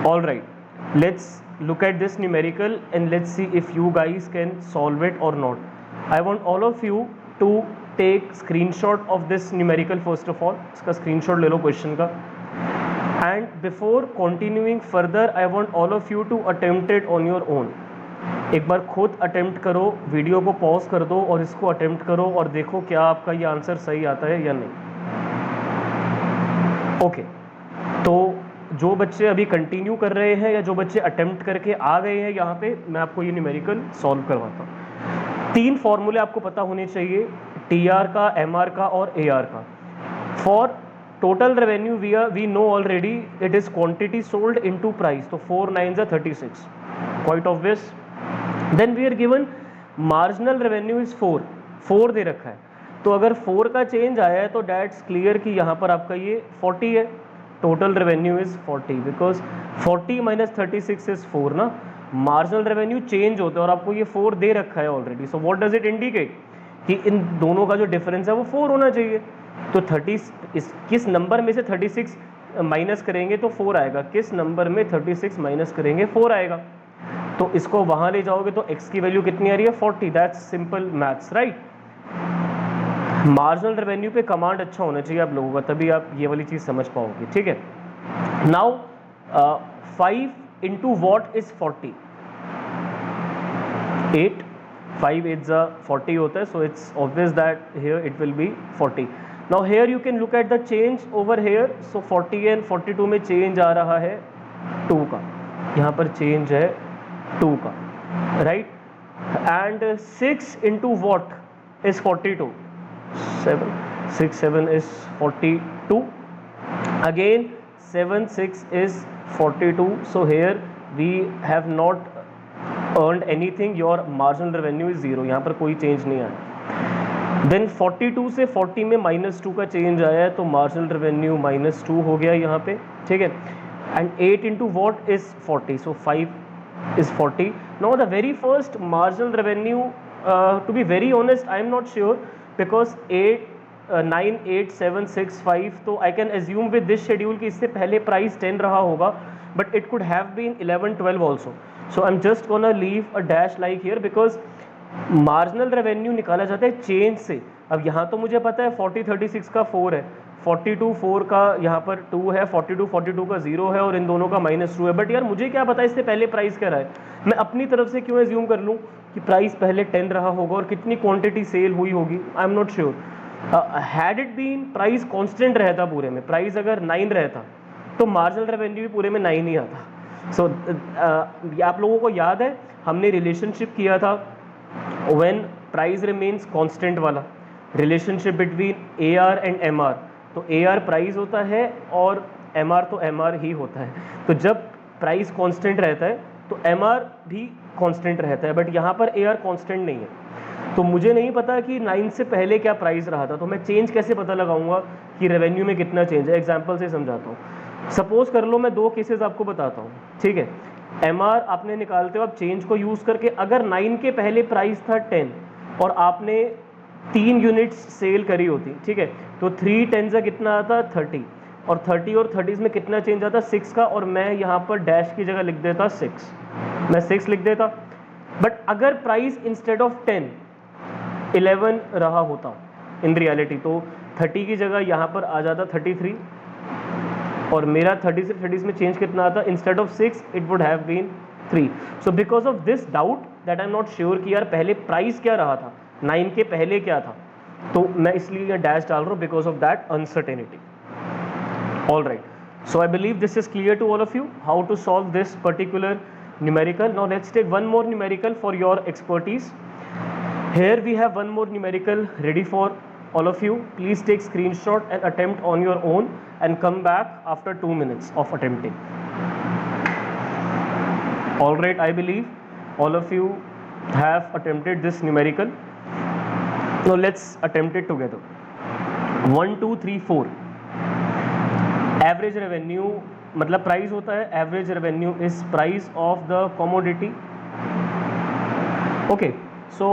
All right, let's look at this numerical and let's see if you guys can solve it or not. I want all of you to take screenshot of this numerical first of all. इसका screenshot ले लो question का. And before continuing further, I want all of you to attempt it on your own. एक बार खुद attempt करो, video को pause कर दो और इसको अटेम्प्ट करो और देखो क्या आपका ये आंसर सही आता है या नहीं. ओके, तो जो बच्चे अभी कंटिन्यू कर रहे हैं या जो बच्चे अटेम्प्ट करके आ गए हैं यहाँ पे, मैं आपको ये न्यूमेरिकल सॉल्व करवाता हूँ. 3 फॉर्मूले आपको पता होने चाहिए, TR का, MR का और AR का. For total revenue we know already it is quantity sold into price, तो 4 9s are 36, quite obvious. Then we are given marginal revenue is 4 दे रखा है, तो अगर 4 का चेंज आया है तो डैट्स क्लियर कि यहाँ पर आपका ये 40 है. Total revenue is 40 because 40 - 36 is 4 ना. मार्जिनल रेवेन्यू चेंज होता है और आपको ये 4 दे रखा है already. So what does it indicate कि इन दोनों का जो डिफरेंस है वो 4 होना चाहिए. तो 30 किस नंबर में से 36 माइनस करेंगे तो 4 आएगा, किस नंबर में 36 माइनस करेंगे 4 आएगा. तो इसको वहां ले जाओगे तो x की वैल्यू कितनी आ रही है 40. That's simple maths, right. Marginal revenue पे कमांड अच्छा होना चाहिए आप लोगों का, तभी आप ये वाली चीज समझ पाओगे. ठीक है. Now 5 into what is 40? 8. 5 8s are 40 होता है, so it's obvious that here it will be 40. Now here you can look at the change over here. So 40 and 42 में चेंज आ रहा है 2 का, यहाँ पर चेंज है 2 का, right. And 6 into what is 42? 7. 6 7 is 42. Again 7 6 is 42. So here we have not earned anything. Your marginal revenue is 0. यहाँ पर कोई चेंज नहीं आया. देन 42 से 40 में -2 का चेंज आया है, तो मार्जिनल रेवेन्यू -2 हो गया यहाँ पे. ठीक है. And 8 into what is 40? So 5 is 40. Now the very first marginal revenue, to be very honest, I am not sure because 8 9 8 7 6 5, तो I can assume with this schedule कि इससे पहले प्राइस 10 रहा होगा, but it could have been 11 12 also. So I am just gonna leave a dash like here because marginal revenue निकाला जाता है change से. अब यहाँ तो मुझे पता है 40 36 का 4 है, 42 4 का यहाँ पर 2 है, 42 का 0 है और इन दोनों का -2 है. बट यार मुझे क्या पता इससे पहले प्राइस क्या रहा है. मैं अपनी तरफ से क्यों एज्यूम कर लूँ कि प्राइस पहले 10 रहा होगा और कितनी क्वांटिटी सेल हुई होगी. I am not sure. Had it been price constant रहता पूरे में, प्राइस अगर 9 रहता तो मार्जिनल रेवेन्यू भी पूरे में 9 ही आता. सो आप लोगों को याद है हमने रिलेशनशिप किया था व्हेन प्राइस रिमेन्स कांस्टेंट वाला, relationship between AR and MR. तो AR प्राइस होता है और MR तो MR ही होता है. तो जब प्राइस कांस्टेंट रहता है तो MR भी कांस्टेंट रहता है, बट यहाँ पर AR कांस्टेंट नहीं है. तो मुझे नहीं पता कि 9 से पहले क्या प्राइस रहा था, तो मैं चेंज कैसे पता लगाऊंगा कि रेवेन्यू में कितना चेंज है. एग्जांपल से समझाता हूँ. सपोज कर लो मैं 2 केसेस आपको बताता हूँ. ठीक है. MR आपने निकालते हो आप चेंज को यूज़ करके, अगर 9 के पहले प्राइस था 10 और आपने 3 यूनिट्स सेल करी होती, ठीक है, तो 3 10 का कितना आता 30, और 30 और 30 में कितना चेंज आता 6 का, और मैं यहाँ पर डैश की जगह लिख देता 6, मैं 6 लिख देता. बट अगर प्राइस इंस्टेड ऑफ 10 11 रहा होता इन रियलिटी, तो 30 की जगह यहाँ पर आ जाता 33, और मेरा 30 से 30 में चेंज कितना आता, instead of 6 it would have been 3. So because of this doubt that I am not sure कि यार पहले प्राइस क्या रहा था, 9 के पहले क्या था, तो मैं इसलिए डैश डाल रहा हूँ because of that uncertainty. All right. So I believe this is clear to all of you how to solve this particular numerical. Now let's take one more numerical for your expertise. Here we have one more numerical ready for all of you. Please take screenshot and attempt on your own and come back after 2 minutes of attempting. All right, I believe all of you have attempted this numerical. Now let's attempt it together. 1 2 3 4. Average revenue मतलब price होता है, average revenue is price of the commodity. Okay. So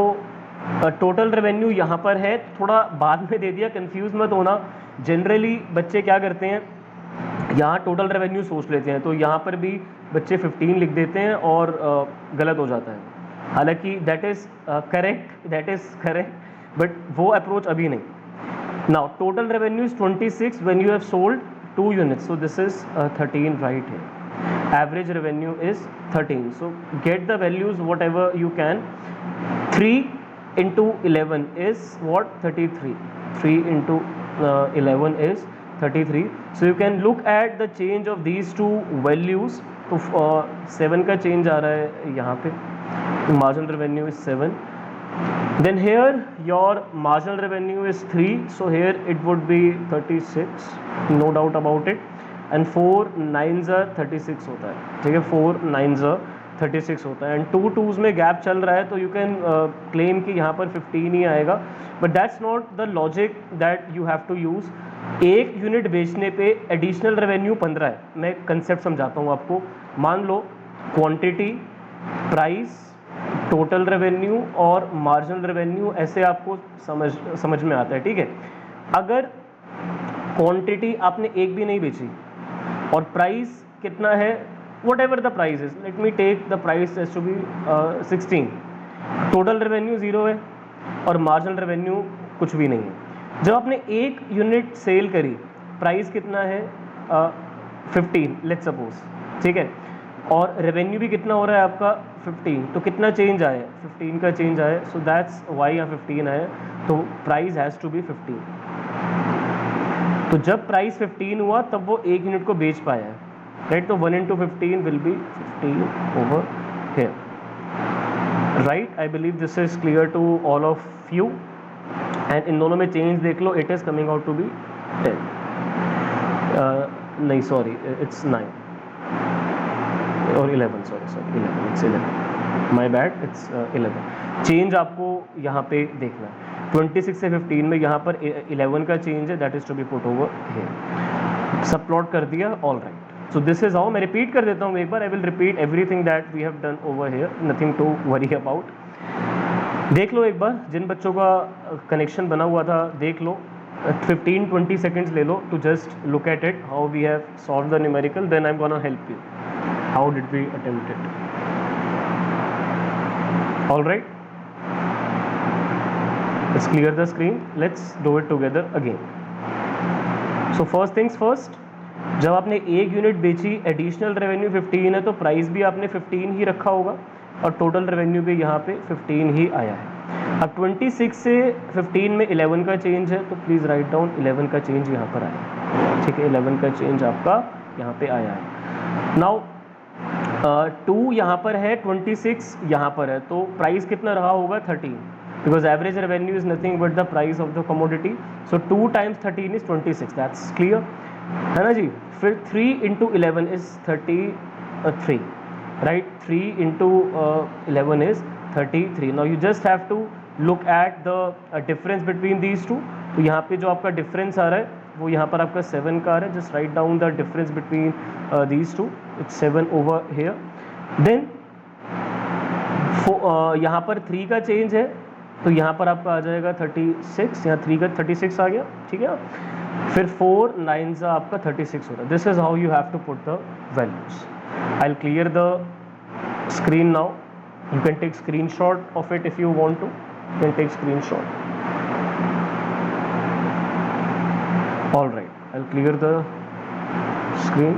total revenue यहाँ पर है, थोड़ा बाद में दे दिया, कंफ्यूज मत होना. जनरली बच्चे क्या करते हैं यहाँ टोटल रेवेन्यू सोच लेते हैं, तो यहाँ पर भी बच्चे 15 लिख देते हैं और गलत हो जाता है। हालांकि दैट इज़ करेक्ट, बट वो अप्रोच अभी नहीं। Now total revenue is 26 when you have sold 2 units, so this is 13 right है। Average revenue is 13, so get the values whatever you can. 3 into 11 is what? 33. 3 into 11 is 33. So you can look at the change of these two values. तो 7 का change आ रहा है यहाँ पे, marginal revenue is 7. Then here your marginal revenue is 3, so here it would be 36, no doubt about it. And 4 9s are 36 होता है, ठीक है, 4 9s are 36 होता है। एंड 2 2s में गैप चल रहा है, तो यू कैन क्लेम कि यहाँ पर 15 ही आएगा, but that's not the logic that you have to use. एक यूनिट बेचने पे एडिशनल रेवेन्यू 15 है। मैं कंसेप्ट समझाता हूँ आपको। मान लो क्वांटिटी, प्राइस, टोटल रेवेन्यू और मार्जिनल रेवेन्यू, ऐसे आपको समझ में आता है, ठीक है। अगर क्वांटिटी आपने एक भी नहीं बेची और प्राइस कितना है, whatever the price is, let me take the price as to be 16, total revenue 0 है और मार्जिनल रेवेन्यू कुछ भी नहीं है। जब आपने एक यूनिट सेल करी, प्राइस कितना है 15 लेट्स सपोज, ठीक है, और रेवेन्यू भी कितना हो रहा है आपका 15, तो कितना चेंज आया? 15 का चेंज आया, सो दैट्स वाई यहाँ 15 आया, तो प्राइस हैज़ टू बी 15। तो जब प्राइस 15 हुआ तब वो एक यूनिट को बेच पाया है, राइट। तो 1 into 15 will be 15 over here, right. I believe this is clear to all of you. And इन दोनों में चेंज देख लो, it is coming out to be 10, नहीं सॉरी इट्स 9 और 11, sorry 11, it's 11, my bad, it's 11। Change आपको यहाँ पे देखना है, 26 से 15 में यहाँ पर 11 का चेंज है, that is to be put over here. सब प्लॉट कर दिया, all right. So this is how, मैं रिपीट कर देता हूँ एक बार, I will repeat everything that we have done over here, nothing to worry about. देख लो एक बार, जिन बच्चों का कनेक्शन बना हुआ था देख लो, 15-20 seconds ले लो to just look at it, how we have solved the numerical, then I'm gonna help you. How did we attempt it? All right. Let's clear the screen. Let's do it together again. So first things first, जब आपने एक unit बेची, additional revenue 15 है, तो price भी आपने 15 ही रखा होगा और टोटल रेवेन्यू भी यहाँ पे 15 ही आया है। अब 26 से 15 में 11 का चेंज है, तो प्लीज़ राइट डाउन 11 का चेंज यहाँ पर आया, ठीक है, 11 का चेंज आपका यहाँ पे आया है। नाउ 2 यहाँ पर है, 26 यहाँ पर है, तो प्राइस कितना रहा होगा 13, because average revenue is nothing but the price of the commodity, so 2 times 13 इज 26, दैट्स क्लियर है ना जी। फिर 3 into 11 इज 33, राइट, 3 into 11 इज 33। Now you just have to look at the difference between these two. तो यहाँ पे जो आपका डिफरेंस आ रहा है वो यहाँ पर आपका 7 का आ रहा है, just write down the difference between these two, it's 7 over here. Then यहाँ पर 3 का चेंज है, तो यहाँ पर आपका आ जाएगा 36, यहाँ 3 का 36 आ गया, ठीक है। फिर 4 9s आपका 36 होता है। This is how you have to put the values. I will clear the screen now. You can take screenshot of it if you want to. You can take screenshot. All right, I'll clear the screen.